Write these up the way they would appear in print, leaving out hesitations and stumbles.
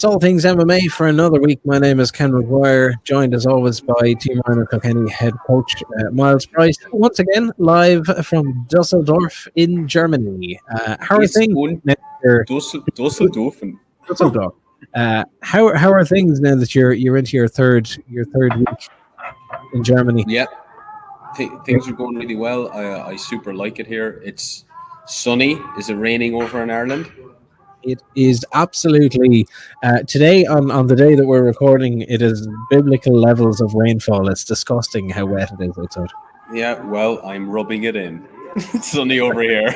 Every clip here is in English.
It's all things MMA for another week. My name is Ken McGuire, joined as always by Team Ryan Kilkenny head coach Miles Price. Once again, live from Dusseldorf in Germany. How are It's things? Dusseldorf. Dusseldorf. How are things now that you're into your third week in Germany? Yeah, things are going really well. I super like it here. It's sunny. Is it raining over in Ireland? It is absolutely today on the day that we're recording. It is biblical levels of rainfall. It's disgusting how wet it is outside. Yeah, well, I'm rubbing it in. It's sunny over here.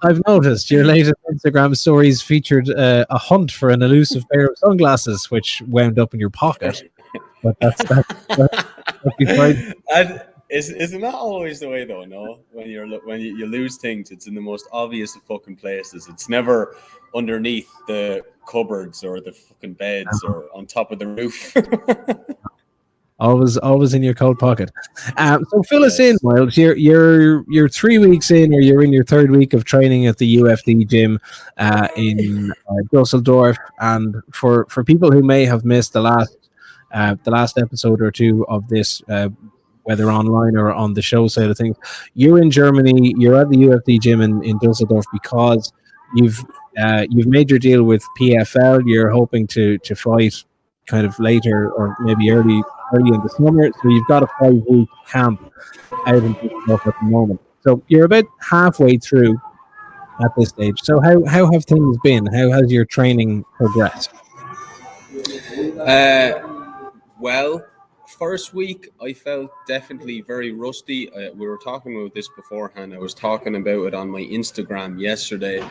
I've noticed your latest Instagram stories featured a hunt for an elusive pair of sunglasses, which wound up in your pocket. But that's beside. Isn't that always the way though? No, when you lose things, it's in the most obvious of fucking places. It's never underneath the cupboards or the fucking beds or on top of the roof. Always in your coat pocket. So fill us in, Miles. You're 3 weeks in, or you're in your third week of training at the UFD gym in Dusseldorf. And for people who may have missed the last episode or two of this, whether online or on the show side of things, you're in Germany. You're at the UFD gym in Dusseldorf because you've made your deal with PFL. You're hoping to fight kind of later or maybe early in the summer. So you've got a 5-week camp out in Dusseldorf at the moment. So you're about halfway through at this stage. So how have things been? How has your training progressed? Well, first week I felt definitely very rusty. We were talking about this beforehand. I was talking about it on my Instagram yesterday.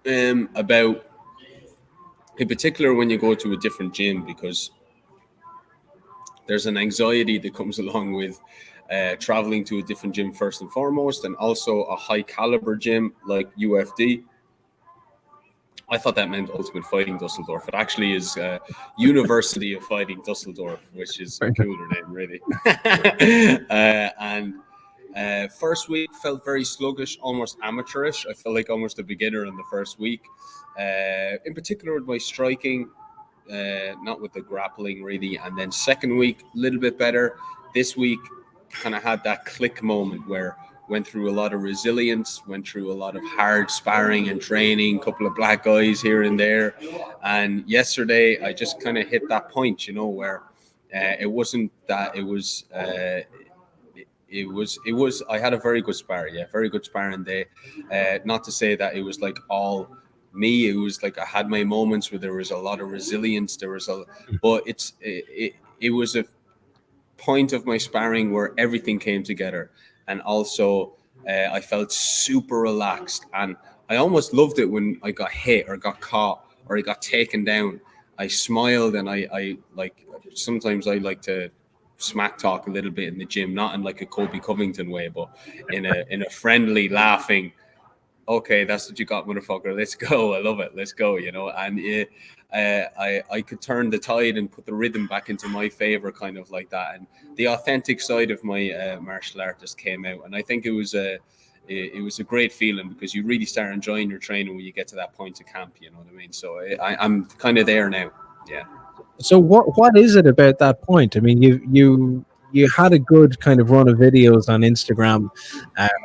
About, in particular, when you go to a different gym, because there's an anxiety that comes along with traveling to a different gym first and foremost, and also a high caliber gym like UFD. I thought that meant Ultimate Fighting Dusseldorf. It actually is University of Fighting Dusseldorf, which is a cooler name, really. First week felt very sluggish, almost amateurish. I felt like almost a beginner in the first week. In particular with my striking, not with the grappling, really. And then second week, a little bit better. This week, kind of had that click moment where went through a lot of resilience, went through a lot of hard sparring and training, couple of black eyes here and there. And yesterday, I just kind of hit that point, where it wasn't that it was. It was. I had a very good spar, very good sparring day. Not to say that it was like all me. It was like I had my moments where there was a lot of resilience. But it was a point of my sparring where everything came together. And also, I felt super relaxed, and I almost loved it when I got hit or got caught or I got taken down. I smiled, and I like sometimes I like to smack talk a little bit in the gym, not in like a Kobe Covington way, but in a friendly, laughing. Okay, that's what you got, motherfucker. Let's go. I love it. Let's go. And I could turn the tide and put the rhythm back into my favor, kind of like that. And the authentic side of my martial artist came out, and I think it was a great feeling, because you really start enjoying your training when you get to that point of camp. You know what I mean? So I'm kind of there now. Yeah. So what is it about that point? I mean, you had a good kind of run of videos on Instagram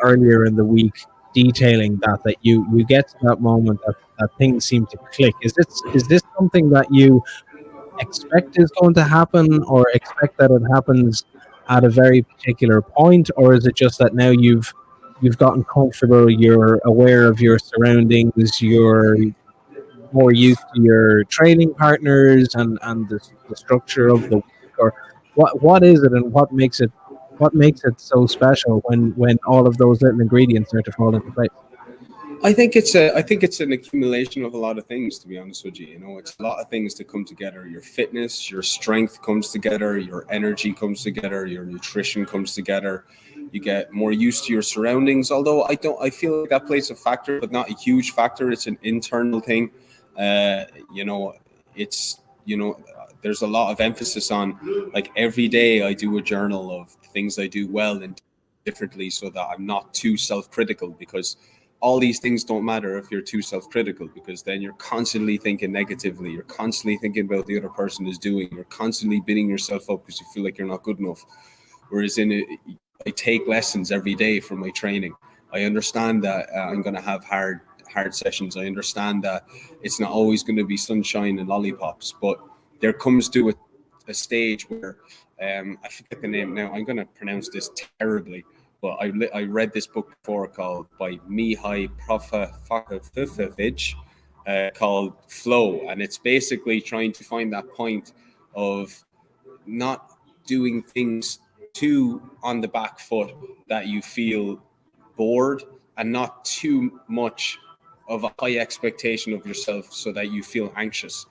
earlier in the week detailing that you get to that moment that things seem to click. Is this something that you expect is going to happen, or expect that it happens at a very particular point, or is it just that now you've gotten comfortable, you're aware of your surroundings, you're more used to your training partners and the structure of the week, or what is it, and what makes it so special when all of those little ingredients start to fall into place? I think it's an accumulation of a lot of things, to be honest with you. It's a lot of things that come together. Your fitness, your strength comes together, your energy comes together, your nutrition comes together. You get more used to your surroundings. Although I feel like that plays a factor, but not a huge factor. It's an internal thing. There's a lot of emphasis on, like, every day I do a journal of things I do well and differently, so that I'm not too self-critical, because all these things don't matter if you're too self-critical, because then you're constantly thinking negatively, you're constantly thinking about the other person is doing, you're constantly beating yourself up because you feel like you're not good enough. Whereas I take lessons every day from my training. I understand that I'm going to have hard sessions. I understand that it's not always going to be sunshine and lollipops, but there comes to a stage where I forget the name now. I'm going to pronounce this terribly, but I read this book before called by Mihai Profafovich called Flow, and it's basically trying to find that point of not doing things too on the back foot that you feel bored, and not too much of a high expectation of yourself so that you feel anxious.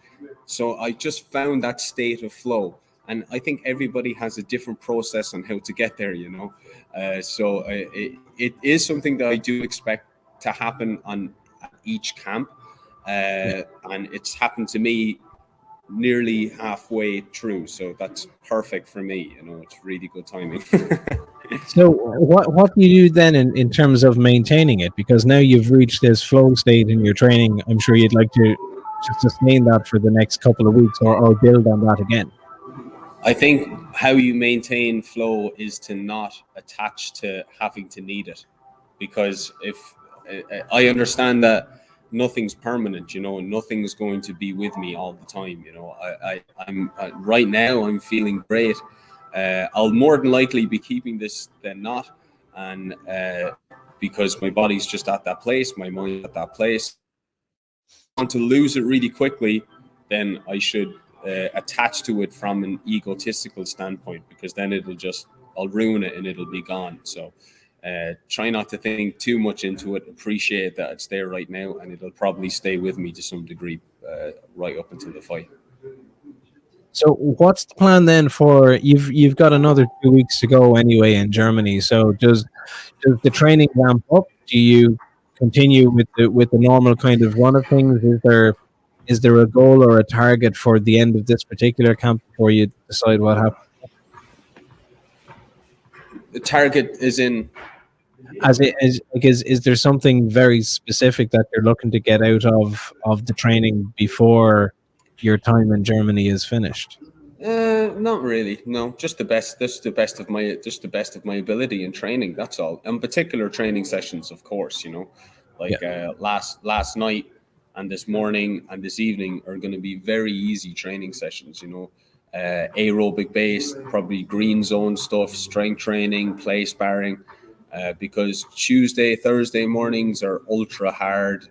So I just found that state of flow, and I think everybody has a different process on how to get there, you know. It is something that I do expect to happen on each camp, and it's happened to me nearly halfway through, so that's perfect for me. You know, it's really good timing. So what do you do then in terms of maintaining it? Because now you've reached this flow state in your training. I'm sure you'd like to sustain that for the next couple of weeks, or build on that again. I think how you maintain flow is to not attach to having to need it, because if I understand that nothing's permanent, you know, and nothing's going to be with me all the time. You know, I'm right now I'm feeling great. I'll more than likely be keeping this than not, and because my body's just at that place, my mind's at that place. If I want to lose it really quickly, then I should attach to it from an egotistical standpoint, because then I'll ruin it and it'll be gone. So try not to think too much into it. Appreciate that it's there right now, and it'll probably stay with me to some degree right up until the fight. So what's the plan then for you've got another 2 weeks to go anyway in Germany. So does the training ramp up? Do you continue with the normal kind of run of things? Is there a goal or a target for the end of this particular camp before you decide what happens? The target is in. Is there something very specific that you're looking to get out of the training before your time in Germany is finished? Not really. No, just the best. Just the best of my ability in training. That's all. And particular training sessions, of course. You know, like last night and this morning and this evening are going to be very easy training sessions. You know, aerobic based, probably green zone stuff, strength training, play sparring. Because Tuesday, Thursday mornings are ultra hard.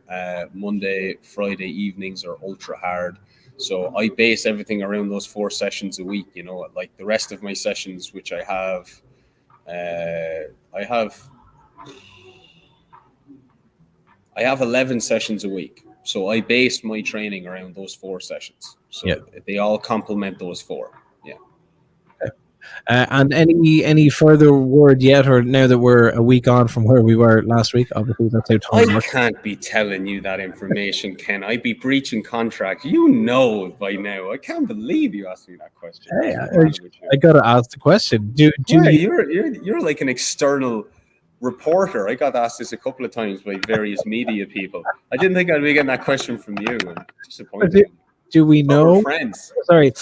Monday, Friday evenings are ultra hard. So I base everything around those 4 sessions a week. You know, like the rest of my sessions, which I have 11 sessions a week. So I base my training around those 4 sessions. So they all complement those 4. Yeah. And any further word yet, or now that we're a week on from where we were last week? Obviously, that's how time works. I can't be telling you that information, Ken. I'd be breaching contract. You know by now. I can't believe you asked me that question. Hey, I got to ask the question. You're like an external reporter. I got asked this a couple of times by various media people. I didn't think I'd be getting that question from you. I'm disappointed. Do we know? Friends. Sorry.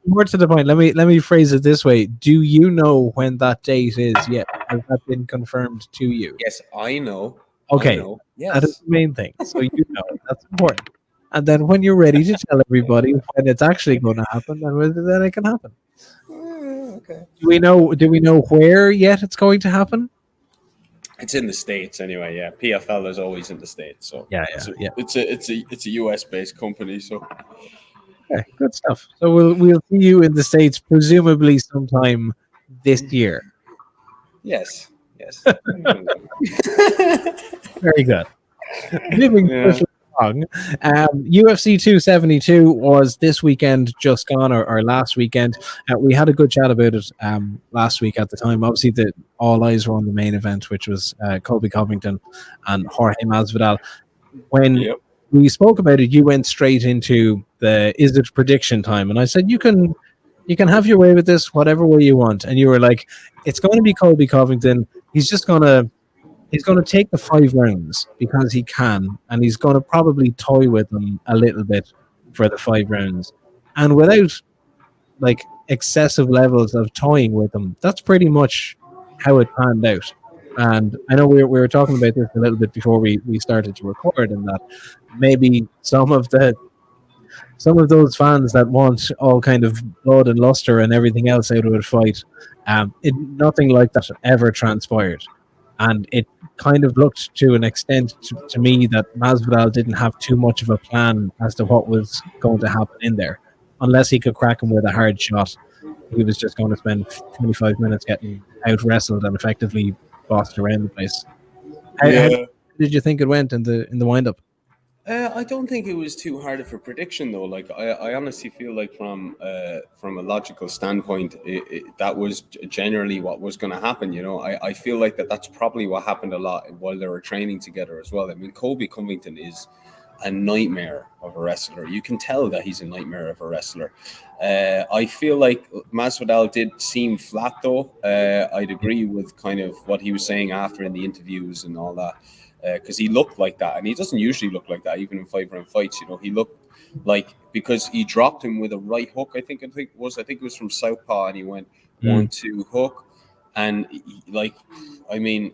More to the point. Let me phrase it this way. Do you know when that date is yet? Has that been confirmed to you? Yes, I know. Okay. I know. Yes. That is the main thing. So you know that's important. And then when you're ready to tell everybody when it's actually going to happen, then it can happen. Okay. Do we know where yet it's going to happen? It's in the States anyway. Yeah, PFL is always in the States. So it's a US based company. So okay, good stuff. So we'll see you in the States presumably sometime this year. Yes. Very good. Moving along, UFC 272 was this weekend just gone, or last weekend. We had a good chat about it last week at the time. Obviously, all eyes were on the main event, which was Colby Covington and Jorge Masvidal. When we spoke about it, you went straight into is it prediction time, and I said you can have your way with this whatever way you want, and you were like, it's going to be Colby Covington. He's he's going to take the 5 rounds because he can, and he's going to probably toy with them a little bit for the 5 rounds, and without like excessive levels of toying with them. That's pretty much how it panned out. And I know we were talking about this a little bit before we started to record, and that maybe some of those fans that want all kind of blood and luster and everything else out of a fight, nothing like that ever transpired. And it kind of looked to an extent to me that Masvidal didn't have too much of a plan as to what was going to happen in there. Unless he could crack him with a hard shot, he was just going to spend 25 minutes getting out wrestled and effectively bossed around the place. How Yeah. did you think it went in the wind up? I don't think it was too hard of a prediction though. Like I honestly feel like from a logical standpoint, that was generally what was going to happen. You know, I feel like that's probably what happened a lot while they were training together as well. I mean, Kobe Covington is a nightmare of a wrestler. You can tell that he's a nightmare of a wrestler. I feel like Masvidal did seem flat though. I'd agree with kind of what he was saying after in the interviews and all that. Because he looked like that, and he doesn't usually look like that, even in 5 round fights. You know, he looked like, because he dropped him with a right hook. I think it was from southpaw, and he went 1-2 hook, and I mean,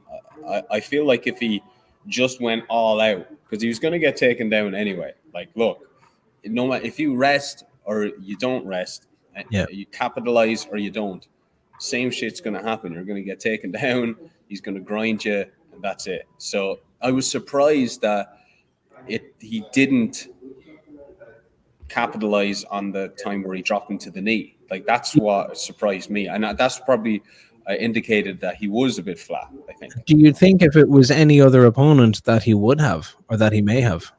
I feel like if he just went all out, because he was going to get taken down anyway. Like, look, no matter if you rest or you don't rest, Yeah. you capitalize or you don't, same shit's going to happen. You're going to get taken down. He's going to grind you, and that's it. So I was surprised that he didn't capitalize on the time where he dropped him to the knee. Like, that's what surprised me, and that's probably indicated that he was a bit flat, I think. Do you think if it was any other opponent that he would have, or that he may have?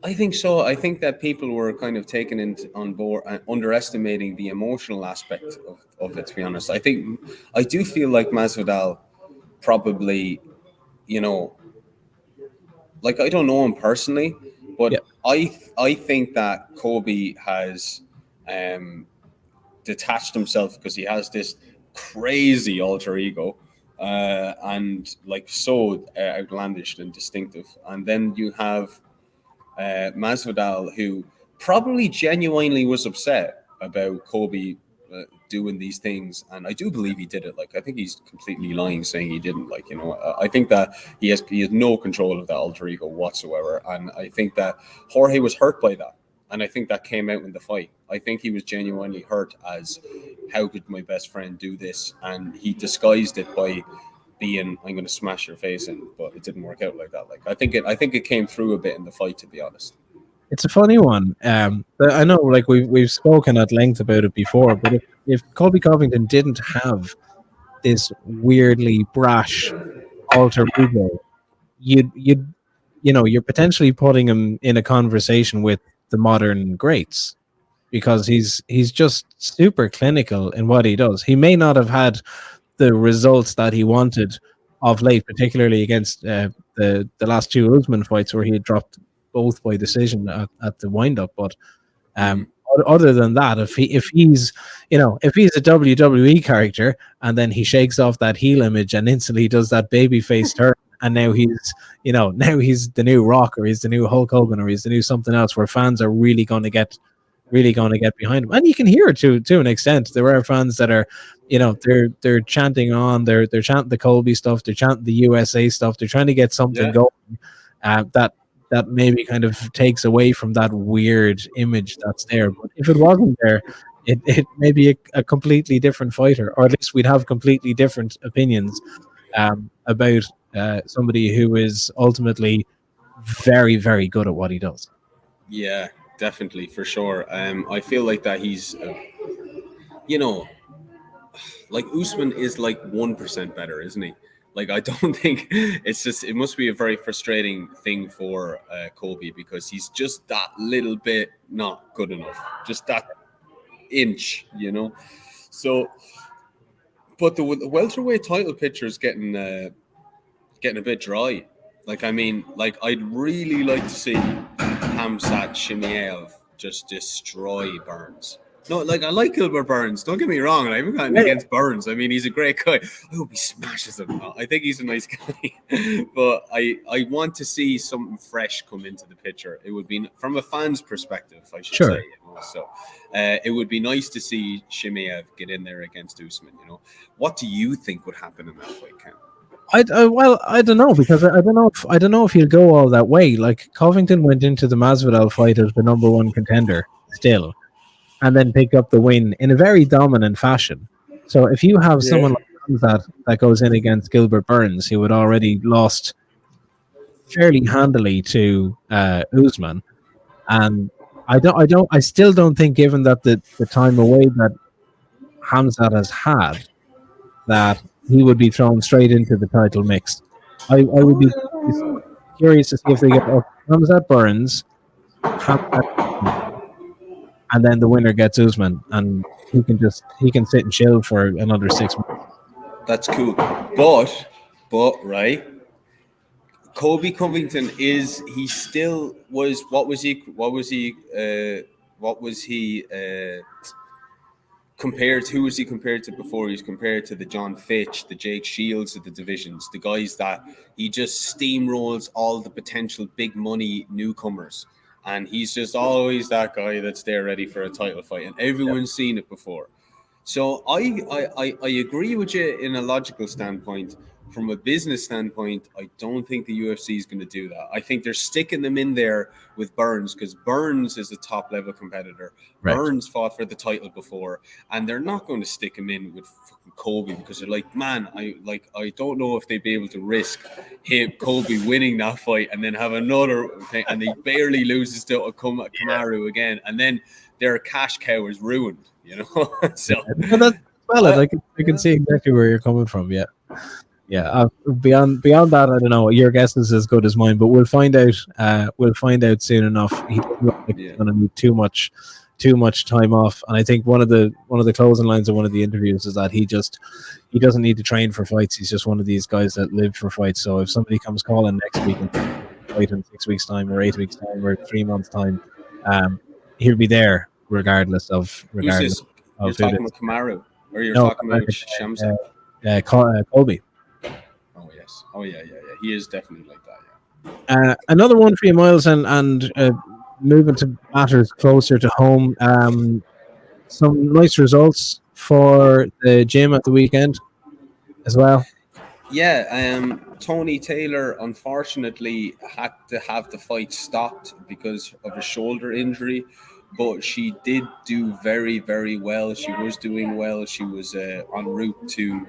I think so. I think that people were kind of taken on board and underestimating the emotional aspect of it, to be honest. I do feel like Masvidal probably, you know, like, I don't know him personally, Yeah. but I think that Kobe has detached himself because he has this crazy alter ego, and like so outlandish and distinctive. And then you have Masvidal, who probably genuinely was upset about Kobe doing these things, and I do believe he did it. Like, I think he's completely lying saying he didn't. Like, you know, I think that he has no control of that alter ego whatsoever, and I think that Jorge was hurt by that, and I think that came out in the fight. I think he was genuinely hurt as, how could my best friend do this? And he disguised it by being, I'm going to smash your face in, but it didn't work out like that. Like, I think it came through a bit in the fight, to be honest. It's a funny one. But I know, like we've spoken at length about it before. But if Colby Covington didn't have this weirdly brash alter ego, you'd you're potentially putting him in a conversation with the modern greats, because he's just super clinical in what he does. He may not have had the results that he wanted of late, particularly against the last two Usman fights where he had dropped both by decision at the wind up. But um, other than that, if he's a WWE character and then he shakes off that heel image and instantly does that baby face turn, and now he's the new Rock, or he's the new Hulk Hogan, or he's the new something else, where fans are really going to get behind him. And you can hear it to an extent. There are fans that are, they're chanting on, they're chanting the Colby stuff, they're chanting the USA stuff, they're trying to get something going that maybe kind of takes away from that weird image that's there. But if it wasn't there, it may be a completely different fighter, or at least we'd have completely different opinions about somebody who is ultimately very, very good at what he does. Yeah, definitely, for sure. I feel like that he's, you know, like, Usman is like 1% better, isn't he? Like, I don't think it must be a very frustrating thing for Kobe, because he's just that little bit not good enough, just that inch, you know. So, but the welterweight title picture is getting a bit dry. Like, I mean, like, I'd really like to see Hamzat Chimaev just destroy Burns. No, like I like Gilbert Burns. Don't get me wrong. I haven't gotten Yeah, against Burns. I mean, he's a great guy. I hope he smashes him. I think he's a nice guy, but I want to see something fresh come into the picture. It would be from a fan's perspective, I should say. sure. You know? So it would be nice to see Shimaev get in there against Usman. You know, what do you think would happen in that fight, Ken? Well, I don't know because I don't know if he'll go all that way. Like Covington went into the Masvidal fight as the number one contender still, and then picked up the win in a very dominant fashion. So if you have Yeah. someone like that goes in against Gilbert Burns, who had already lost fairly handily to Usman, and I still don't think, given that the time away that Hamzat has had, that he would be thrown straight into the title mix. I would be curious to see if they get Hamzat Burns, Hamzat, and then the winner gets Usman, and he can sit and chill for another 6 months. That's cool. But right, Kobe Covington is he still was what was he compared to, who was he compared to before? He's compared to the John Fitch, the Jake Shields of the divisions, the guys that he just steamrolls all the potential big money newcomers. And he's just always that guy that's there ready for a title fight. And everyone's seen it before. So I agree with you in a logical standpoint. From a business standpoint, I don't think the UFC is going to do that. I think they're sticking them in there with Burns because Burns is a top level competitor. Right. Burns fought for the title before, and they're not going to stick him in with fucking Kobe because they're like, man, I don't know if they'd be able to risk him Kobe winning that fight and then have another thing, and he barely loses to Kamaru again, and then their cash cow is ruined. You know, so No, that's valid. I, I can see exactly where you're coming from. Yeah, yeah. Beyond that, I don't know. Your guess is as good as mine, but we'll find out. We'll find out soon enough. He doesn't look like he's yeah. going to need too much time off. And I think one of the closing lines of one of the interviews is that he doesn't need to train for fights. He's just one of these guys that lived for fights. So if somebody comes calling next week and fight in 6 weeks' time or 8 weeks' time or 3 months' time, he'll be there Who's this? You're who it talking is. about Kamaru, or you're No, talking about Shamsa? Colby. Oh yes. Oh yeah. He is definitely like that. Another one for you, Miles, and moving to matters closer to home. Some nice results for the gym at the weekend as well. Yeah, Tony Taylor unfortunately had to have the fight stopped because of a shoulder injury, but she did do very, very well. She was doing well. She was en route to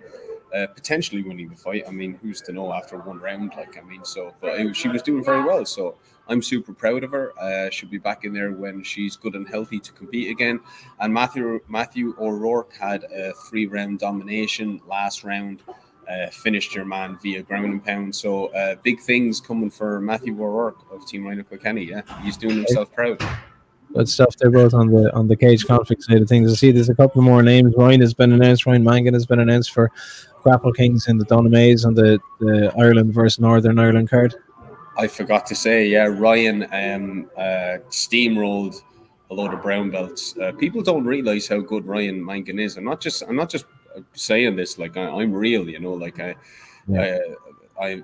potentially winning the fight. I mean, who's to know after one round? Like, I mean, so, but she was doing very well. So I'm super proud of her. She'll be back in there when she's good and healthy to compete again. And Matthew O'Rourke had a 3-round domination last round. Finished your man via ground and pound. So big things coming for Matthew O'Rourke of Team Rhino Kilkenny. Yeah, he's doing himself proud. Good stuff. They're both on the cage conflict side of things. I see there's a couple more names. Ryan has been announced. Ryan Mangan has been announced for Grapple Kings in the Donamays on the Ireland versus Northern Ireland card. I forgot to say, yeah, Ryan steamrolled a load of brown belts. People don't realize how good Ryan Mangan is. I'm not just saying this like I'm real, you know. Like I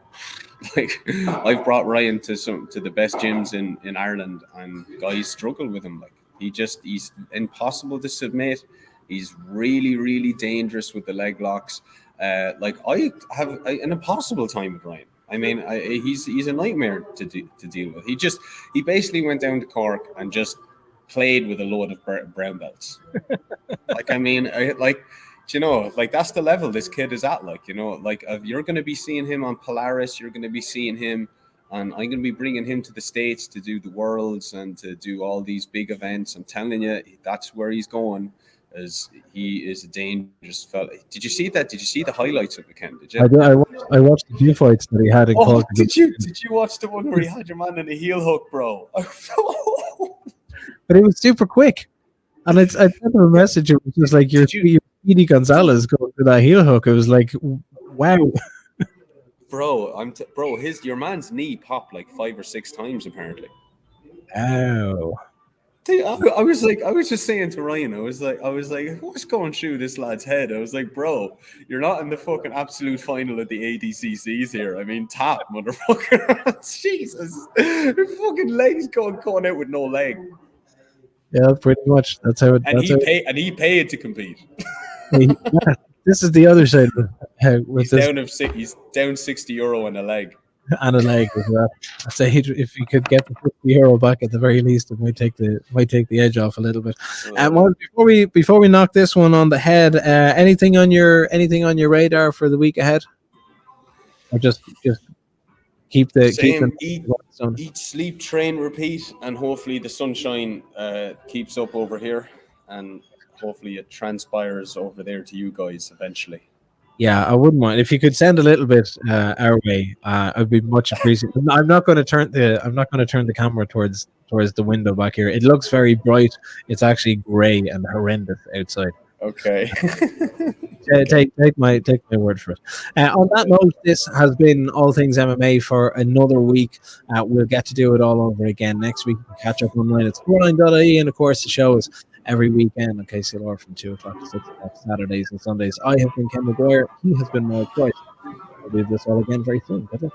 like I've brought Ryan to the best gyms in Ireland, and guys struggle with him. Like he's impossible to submit. He's really, really dangerous with the leg locks. Like I have an impossible time with Ryan. I mean, he's a nightmare to deal with. He basically went down to Cork and just played with a load of brown belts. Like, I mean, you know, like that's the level this kid is at. Like, you know, like you're going to be seeing him on Polaris. You're going to be seeing him, and I'm going to be bringing him to the States to do the Worlds and to do all these big events. I'm telling you, that's where he's going. As he is a dangerous fella. Did you see that? Did you see the highlights of the Ken? Did you? I did. I watched the few fights that he had in Cork. Did you watch the one where he had your man in a heel hook, bro? But it was super quick, and I sent him a message. It was just like your Speedy Gonzalez going for that heel hook. It was like, wow, bro. Your man's knee popped like 5 or 6 times apparently. oh. I was just saying to Ryan, I was like, what's going through this lad's head? I was like, bro, you're not in the fucking absolute final of the ADCCs here. I mean, tap, motherfucker. Jesus, your fucking legs going out with no leg, Yeah, pretty much. That's how it. That's how. and he paid to compete. Yeah, this is the other side with this He's down €60 on a leg. and a leg as well. I say if you could get the €50 back at the very least, it might take the edge off a little bit. And well, before we knock this one on the head, anything on your radar for the week ahead, or just keep Same. Eat, sleep, train, repeat, and hopefully the sunshine keeps up over here, and hopefully it transpires over there to you guys eventually. Yeah, I wouldn't mind if you could send a little bit our way. I'd be much appreciated. I'm not going to turn the camera towards the window back here. It looks very bright. It's actually grey and horrendous outside. Okay. Take my word for it. On that note, this has been All Things MMA for another week. We'll get to do it all over again next week. Catch up online at scoreline.ie, and of course the show is every weekend on KCLR from 2 o'clock to 6 o'clock Saturdays and Sundays. I have been Ken McGuire. He has been Mark Price. We'll do this all again very soon. Good luck.